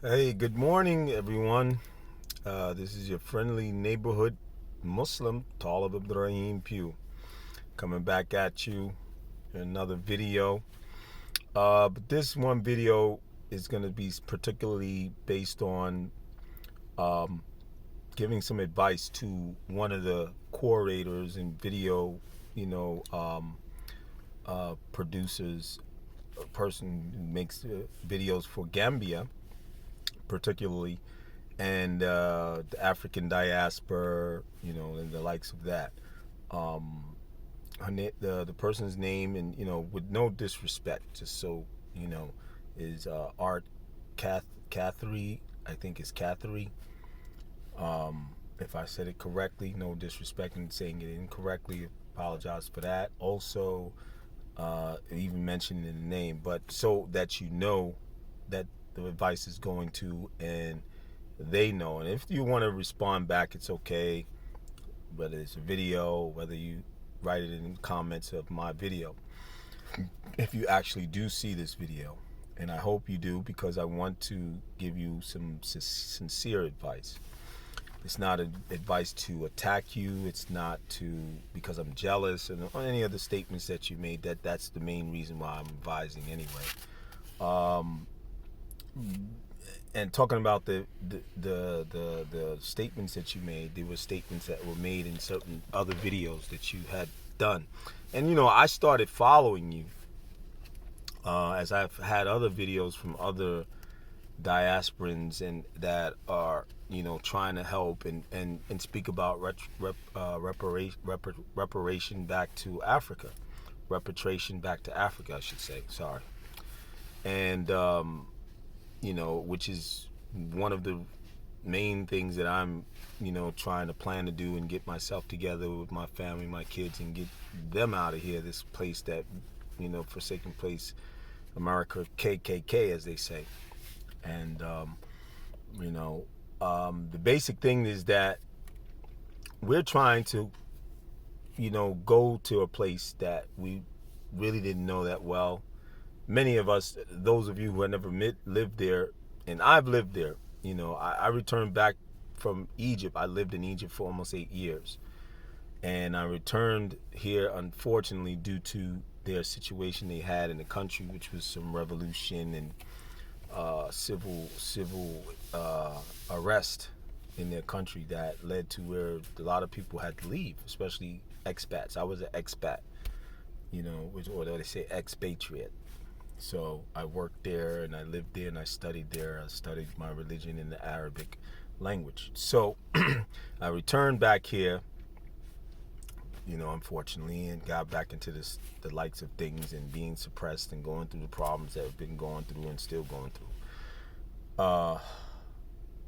Hey, good morning, everyone. This is your friendly neighborhood Muslim, Talib Ibrahim Pugh, coming back at you in another video. But this one video is going to be particularly based on um, giving some advice to one of the curators and video, you know, um, producers, a person who makes videos for Gambia, particularly, and the African diaspora, and the likes of that. Um, the person's name, and with no disrespect, just so you know, is Art Cathary. I think it's Cathary. If I said it correctly, no disrespect in saying it incorrectly. Apologize for that. Also, even mentioned in the name, but so that you know that the advice is going to, and they know. And if you want to respond back, it's okay, whether it's a video, whether you write it in the comments of my video, if you actually do see this video. And I hope you do, because I want to give you some sincere advice. It's not advice to attack you. It's not to because I'm jealous and any other statements that you made. That's the main reason why I'm advising anyway. Um, and talking about the statements that you made, there were statements that were made in certain other videos that you had done. And I started following you as I've had other videos from other diasporans and that are trying to help and speak about reparation back to Africa, repatriation back to Africa, I should say. Sorry. And which is one of the main things that I'm trying to plan to do, and get myself together with my family, my kids, and get them out of here, this place that forsaken place, America, KKK, as they say. And the basic thing is that we're trying to go to a place that we really didn't know that well. Many of us, those of you who have never lived there, and I've lived there, I returned back from Egypt. I lived in Egypt for almost 8 years. And I returned here, unfortunately, due to their situation they had in the country, which was some revolution and civil arrest in their country that led to where a lot of people had to leave, especially expats. I was an expat, or they say expatriate. So I worked there and I lived there and I studied there. I studied my religion in the Arabic language. So I returned back here, unfortunately, and got back into the likes of things and being suppressed and going through the problems that I've been going through and still going through.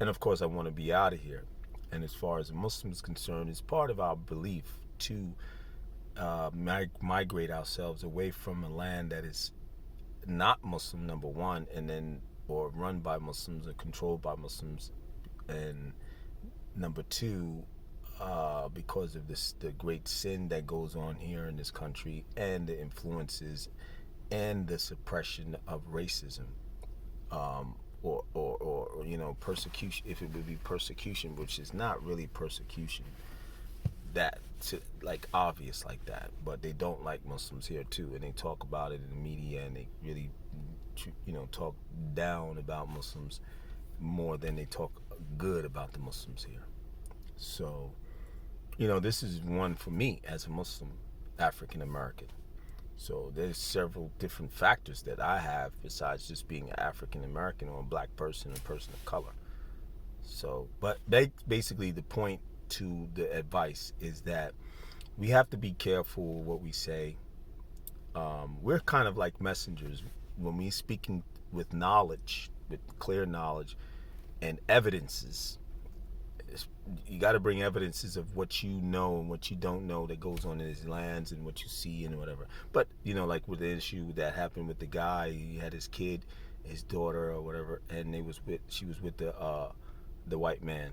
And of course, I want to be out of here. And as far as a Muslim is concerned, it's part of our belief to migrate ourselves away from a land that is not Muslim, number one, and then or run by Muslims or controlled by Muslims, and number two, because of the great sin that goes on here in this country, and the influences and the suppression of racism, or persecution, if it would be persecution, which is not really persecution, that like obvious like that, but they don't like Muslims here too, and they talk about it in the media, and they really talk down about Muslims more than they talk good about the Muslims here. So this is one for me as a Muslim African American. So there's several different factors that I have besides just being an African American or a black person, a person of color. So, but basically the point to the advice is that we have to be careful what we say. We're kind of like messengers when we speaking with knowledge, with clear knowledge and evidences. You got to bring evidences of what you know and what you don't know that goes on in his lands and what you see and whatever. But like with the issue that happened with the guy, he had his kid, his daughter or whatever, and she was with the white man.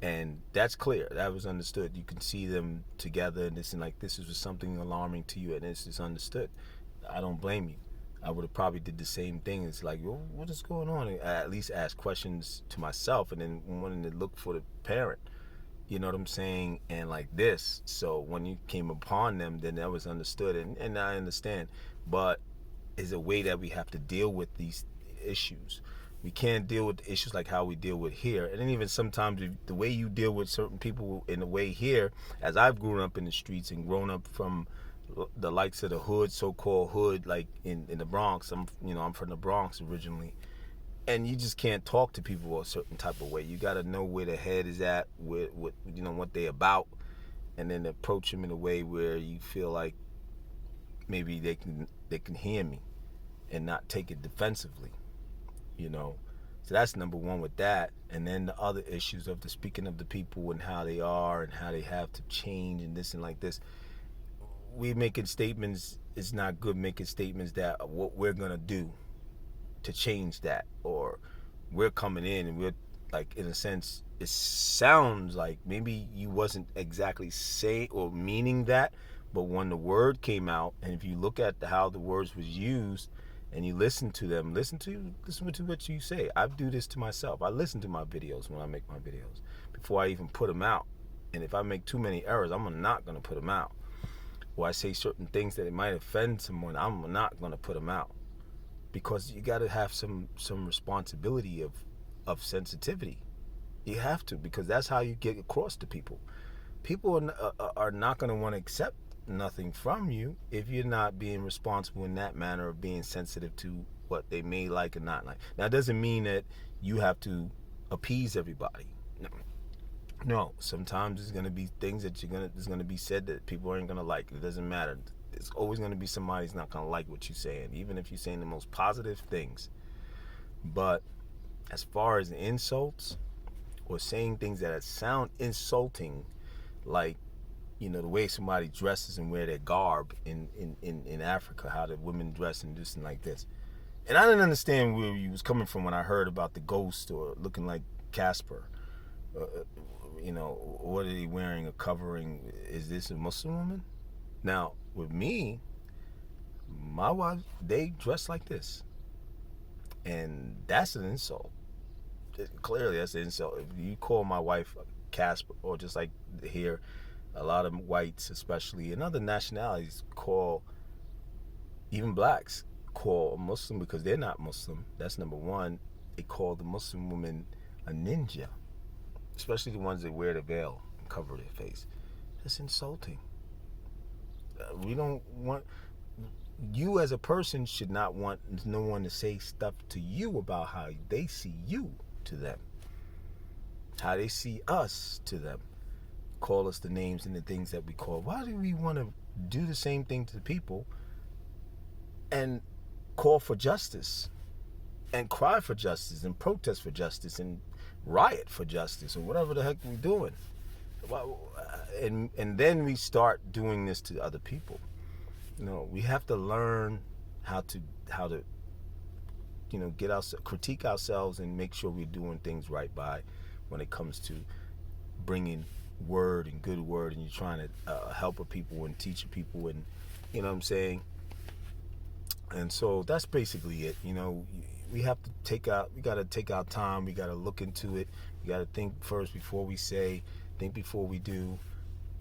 And that's clear. That was understood. You can see them together, and this was something alarming to you, and this is understood. I don't blame you. I would have probably did the same thing. It's like, well, what is going on? And I at least ask questions to myself, and then wanting to look for the parent. You know what I'm saying? And like this. So when you came upon them, then that was understood, and I understand. But is a way that we have to deal with these issues. We can't deal with issues like how we deal with here. And then even sometimes the way you deal with certain people in the way here, as I've grown up in the streets and grown up from the likes of the hood, so-called hood, like in the Bronx. I'm from the Bronx originally. And you just can't talk to people a certain type of way. You got to know where the head is at, what they about, and then approach them in a way where you feel like maybe they can hear me and not take it defensively, you know. So that's number one with that. And then the other issues of the speaking of the people and how they are and how they have to change and this and like this. We making statements, it's not good making statements that what we're gonna do to change that, or we're coming in and we're like, in a sense, it sounds like maybe you wasn't exactly saying or meaning that, but when the word came out, and if you look at how the words was used and you listen to them, listen to what you say. I do this to myself. I listen to my videos when I make my videos before I even put them out. And if I make too many errors, I'm not gonna put them out. Or I say certain things that it might offend someone, I'm not gonna put them out. Because you got to have some responsibility of sensitivity. You have to, because that's how you get across to people. People are not going to want to accept nothing from you if you're not being responsible in that manner of being sensitive to what they may like and not like. Now, it doesn't mean that you have to appease everybody. No. Sometimes there's going to be things that there's going to be said that people aren't going to like. It doesn't matter. It's always going to be somebody who's not going to like what you're saying, even if you're saying the most positive things. But as far as insults or saying things that sound insulting, like, the way somebody dresses and wear their garb in Africa, how the women dress and this and like this. And I didn't understand where you was coming from when I heard about the ghost or looking like Casper. What are they wearing? A covering? Is this a Muslim woman? Now, with me, my wife, they dress like this. And that's an insult. Clearly, that's an insult. If you call my wife Casper, or just like here, a lot of whites, especially, and other nationalities, call, even blacks, call a Muslim, because they're not Muslim. That's number one. They call the Muslim woman a ninja, especially the ones that wear the veil and cover their face. That's insulting. We don't want, you as a person should not want no one to say stuff to you about how they see you to them, how they see us to them, call us the names and the things that we call. Why do we want to do the same thing to people and call for justice and cry for justice and protest for justice and riot for justice or whatever the heck we're doing? And then we start doing this to other people. We have to learn how to critique ourselves and make sure we're doing things right by when it comes to bringing word and good word, and you're trying to help people and teach people, and you know what I'm saying. And so that's basically it. We have to we got to take our time. We got to look into it. We got to think first before we say. Think before we do,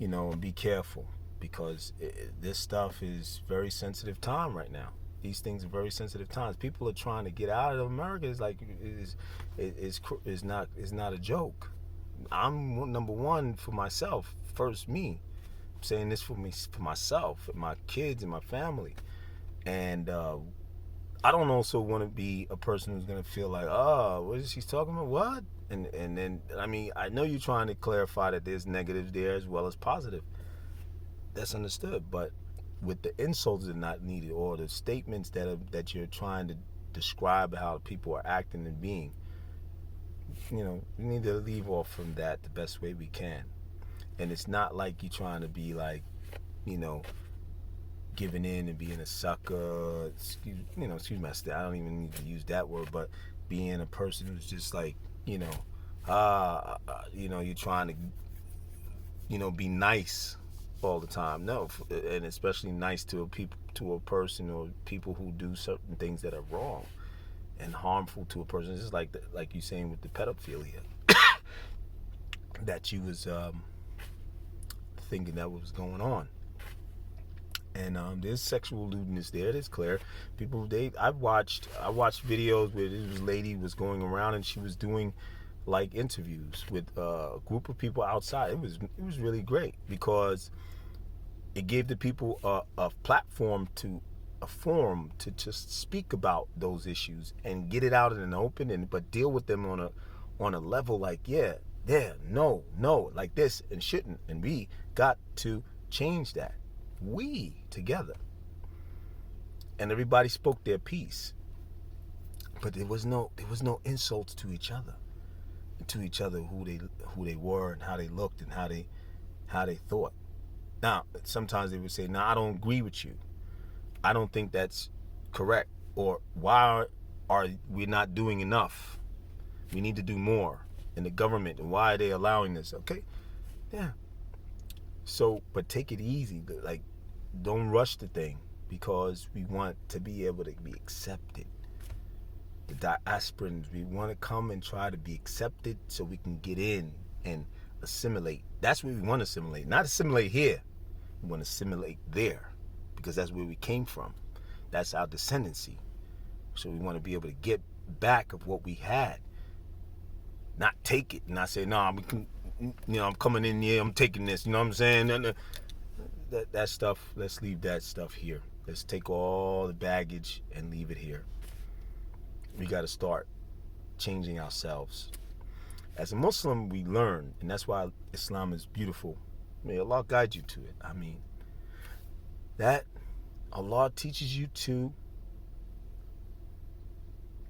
and be careful, because this stuff is very sensitive time right now. These things are very sensitive times. People are trying to get out of America. It's like it's not a joke. I'm number one for myself. First, me. I'm saying this for myself, and my kids, and my family. And I don't also want to be a person who's gonna feel like, what is she talking about? What? And then, I know you're trying to clarify that there's negatives there as well as positive. That's understood. But with the insults that are not needed, or the statements that you're trying to describe how people are acting and being, we need to leave off from that the best way we can. And it's not like you're trying to be like, giving in and being a sucker. Excuse me, I don't even need to use that word, but being a person who's just like, you're trying to, be nice, all the time. No, and especially nice to a person or people who do certain things that are wrong and harmful to a person. It's just like you saying with the pedophilia that you was thinking that was going on. And there's sexual lewdness there. It is clear. I watched videos where this lady was going around and she was doing like interviews with a group of people outside. It was really great because it gave the people a platform a forum to just speak about those issues and get it out in the open, but deal with them on a level like no, like this and shouldn't, and we got to change that. We together, and everybody spoke their piece, but there was no insults to each other, who they were and how they looked and how they thought. Now, sometimes they would say, "No, I don't agree with you. I don't think that's correct," or "Why are we not doing enough? We need to do more in the government, and why are they allowing this?" Okay, yeah. So, but take it easy. Like, don't rush the thing because we want to be able to be accepted. The diasporans, we want to come and try to be accepted so we can get in and assimilate. That's where we want to assimilate. Not assimilate here. We want to assimilate there because that's where we came from. That's our descendancy. So we want to be able to get back of what we had. Not take it. Not say, no, I'm coming in here, I'm taking this. You know what I'm saying? That stuff, let's leave that stuff here. Let's take all the baggage and leave it here. We got to start changing ourselves. As a Muslim, we learn, and that's why Islam is beautiful. May Allah guide you to it. I mean, that Allah teaches you to,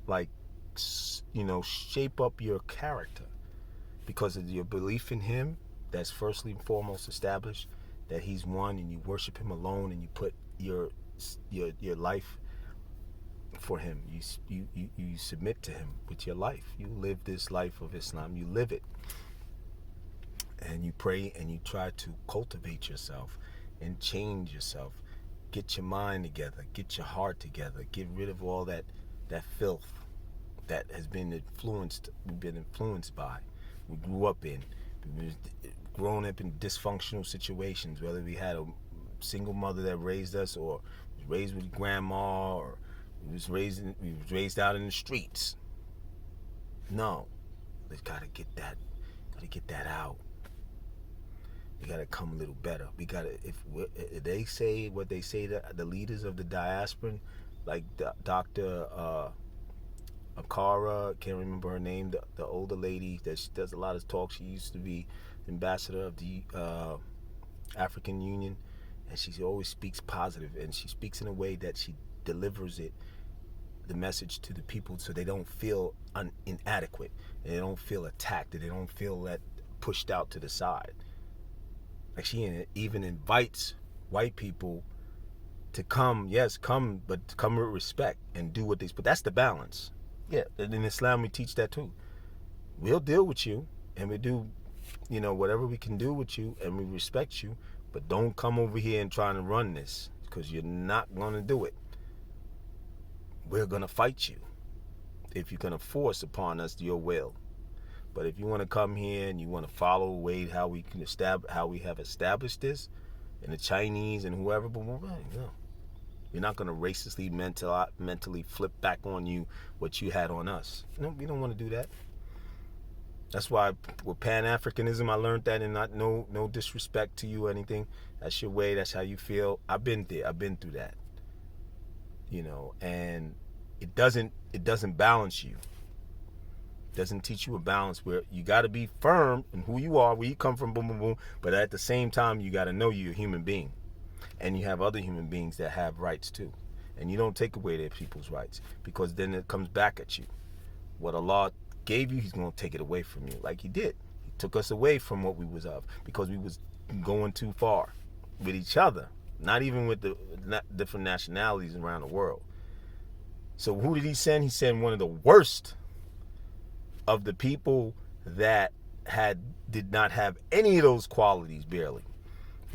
like, shape up your character because of your belief in Him. That's firstly and foremost established, that He's one, and you worship Him alone, and you put your life for Him. You submit to Him with your life. You live this life of Islam. You live it, and you pray, and you try to cultivate yourself and change yourself. Get your mind together. Get your heart together. Get rid of all that filth that has been influenced by. We grew up in. Grown up in dysfunctional situations, whether we had a single mother that raised us, or was raised with grandma, or we was raised out in the streets. No, we gotta get that out. We gotta come a little better. We gotta, if they say what they say, the leaders of the diaspora, like Dr. Akara, can't remember her name, the older lady that she does a lot of talk. She used to be ambassador of the African Union, and she always speaks positive, and she speaks in a way that she delivers the message to the people so they don't feel inadequate, and they don't feel attacked, and they don't feel that pushed out to the side. Like, she even invites white people to come, but come with respect and do what but that's the balance. Yeah, and in Islam we teach that too. We'll deal with you, and we do, whatever we can do with you, and we respect you, but don't come over here and trying to run this, because you're not going to do it. We're going to fight you if you're going to force upon us your will. But if you want to come here and you want to follow the way how we have established this, and the Chinese and whoever, we're not going to racistly mentally flip back on you what you had on us. No, we don't want to do that. That's why with Pan-Africanism, I learned that, and not no disrespect to you or anything. That's your way. That's how you feel. I've been there. I've been through that. And it doesn't balance you. It doesn't teach you a balance where you got to be firm in who you are, where you come from, boom, boom, boom. But at the same time, you got to know you're a human being. And you have other human beings that have rights too. And you don't take away their people's rights, because then it comes back at you. What Allah gave you, He's going to take it away from you, like He did. He took us away from what we was of, because we was going too far with each other, not even with the different nationalities around the world. So who did He send? He sent one of the worst of the people that did not have any of those qualities, barely.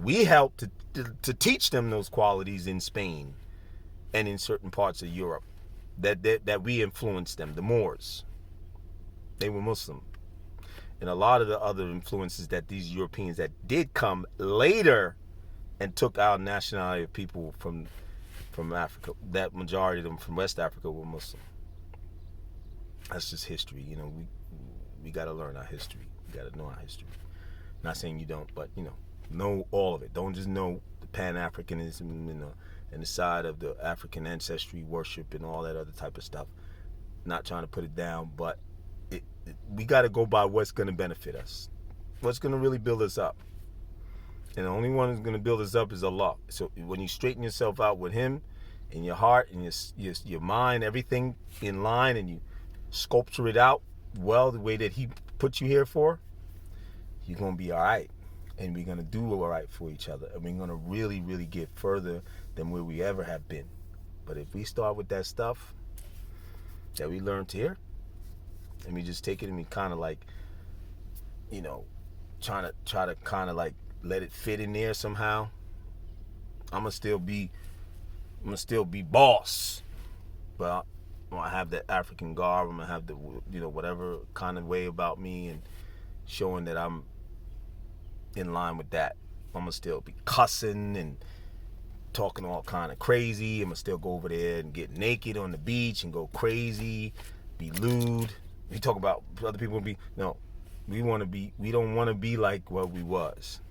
We helped to teach them those qualities in Spain and in certain parts of Europe. That we influenced them. The Moors, they were Muslim. And a lot of the other influences that these Europeans that did come later and took our nationality of people from Africa, that majority of them from West Africa were Muslim. That's just history. We got to learn our history. We got to know our history. Not saying you don't, but know all of it. Don't just know the Pan-Africanism and the side of the African ancestry worship and all that other type of stuff. Not trying to put it down, but we got to go by what's going to benefit us, what's going to really build us up. And the only one who's going to build us up is Allah. So when you straighten yourself out with Him, in your heart and your mind, everything in line, and you sculpture it out well the way that He put you here for, you're going to be all right. And we're going to do all right for each other. And we're going to really, really get further than where we ever have been. But if we start with that stuff that we learned here, and we just take it and we kind of like, try to kind of like let it fit in there somehow, I'm gonna still be boss. But I'm gonna have that African garb. I'm gonna have the whatever kind of way about me, and showing that I'm in line with that. I'm gonna still be cussing and talking all kind of crazy. I'm gonna still go over there and get naked on the beach and go crazy, be lewd. We talk about other people be we don't want to be like what we was,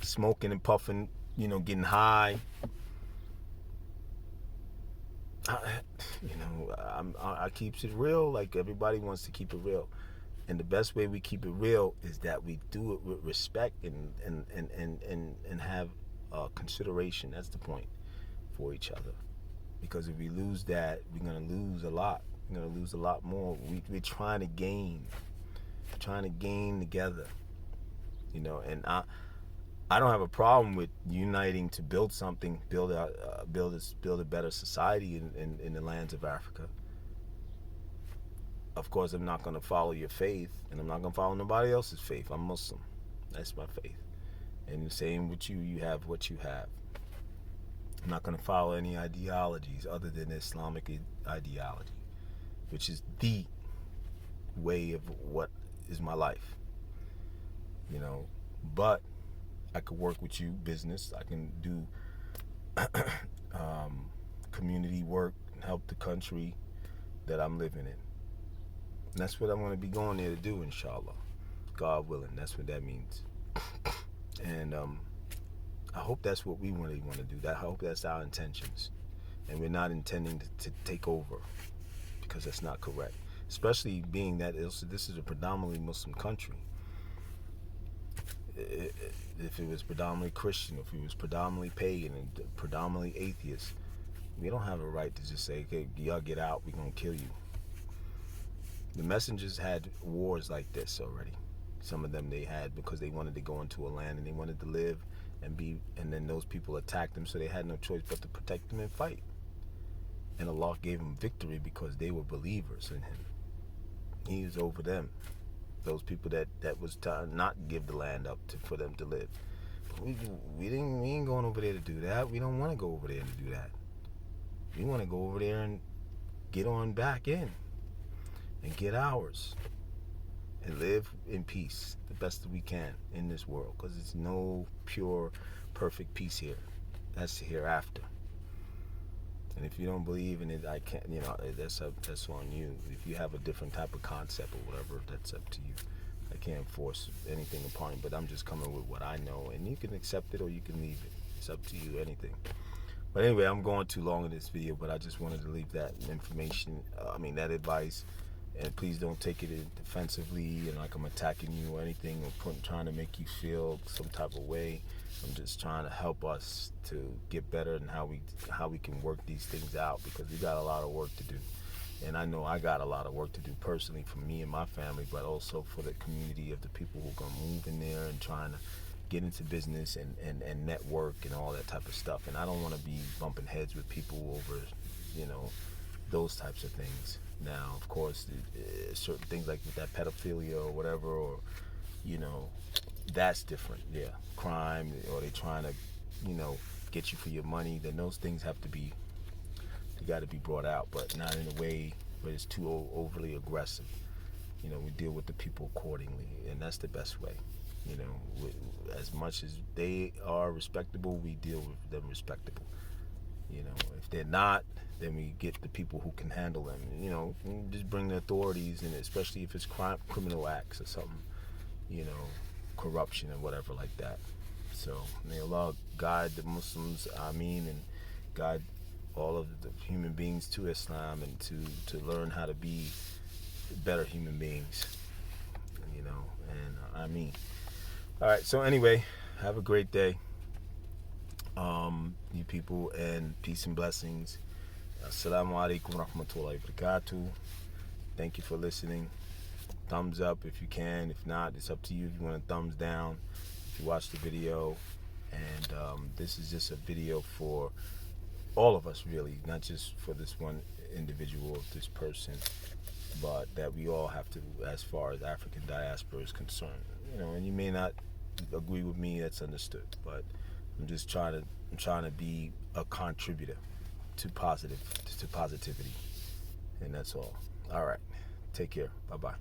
smoking and puffing, getting high. I keeps it real, like everybody wants to keep it real. And the best way we keep it real is that we do it with respect and have consideration. That's the point, for each other. Because if we lose that, we're gonna lose a lot. We're gonna lose a lot more. We're trying to gain. We're trying to gain together. And I don't have a problem with uniting to build something, build a better society in the lands of Africa. Of course, I'm not going to follow your faith, and I'm not going to follow nobody else's faith. I'm Muslim. That's my faith. And the same with you. You have what you have. I'm not going to follow any ideologies other than Islamic ideology, which is the way of what is my life. But I could work with you, business. I can do community work and help the country that I'm living in. And that's what I'm going to be going there to do, inshallah. God willing. That's what that means. And I hope that's what we really want to do. I hope that's our intentions. And we're not intending to take over, because that's not correct. Especially being that this is a predominantly Muslim country. If it was predominantly Christian, if it was predominantly pagan and predominantly atheist, we don't have a right to just say, okay, y'all get out, we're going to kill you. The messengers had wars like this already. Some of them they had because they wanted to go into a land and they wanted to live and then those people attacked them, so they had no choice but to protect them and fight. And Allah gave them victory because they were believers in Him. He was over them. Those people that was to not give the land up for them to live. But we ain't going over there to do that. We don't want to go over there to do that. We want to go over there and get on back in and get ours and live in peace the best that we can in this world, because it's no pure, perfect peace here. That's hereafter. And if you don't believe in it, I can't. That's on you. If you have a different type of concept or whatever, that's up to you. I can't force anything upon you, but I'm just coming with what I know, and you can accept it or you can leave it. It's up to you. Anything. But anyway, I'm going too long in this video, but I just wanted to leave that information. That advice. And please don't take it defensively and like I'm attacking you or anything, or trying to make you feel some type of way. I'm just trying to help us to get better and how we can work these things out, because we got a lot of work to do. And I know I got a lot of work to do personally for me and my family, but also for the community of the people who are going to move in there and trying to get into business and network and all that type of stuff. And I don't want to be bumping heads with people over, those types of things. Now, of course, certain things like with that pedophilia or whatever, or, that's different. Yeah, crime, or they trying to, get you for your money. Then those things have to be, they got to be brought out, but not in a way where it's too overly aggressive. We deal with the people accordingly, and that's the best way. As much as they are respectable, we deal with them respectable. If they're not, then we get the people who can handle them. Just bring the authorities, and especially if it's criminal acts or something, corruption and whatever like that. So may Allah guide the Muslims, Ameen, and guide all of the human beings to Islam, and to learn how to be better human beings. And Ameen. All right. So anyway, have a great day, you people, and peace and blessings. Assalamu alaikum wa rahmatullahi wa barakatuh. Thank you for listening. Thumbs up if you can. If not, it's up to you. If you want a thumbs down, if you watch the video. And this is just a video for all of us, really, not just for this one individual, this person, but that we all have to, as far as African diaspora is concerned. And you may not agree with me, that's understood, but I'm just trying to be a contributor to positivity, and that's all. All right, take care. Bye-bye.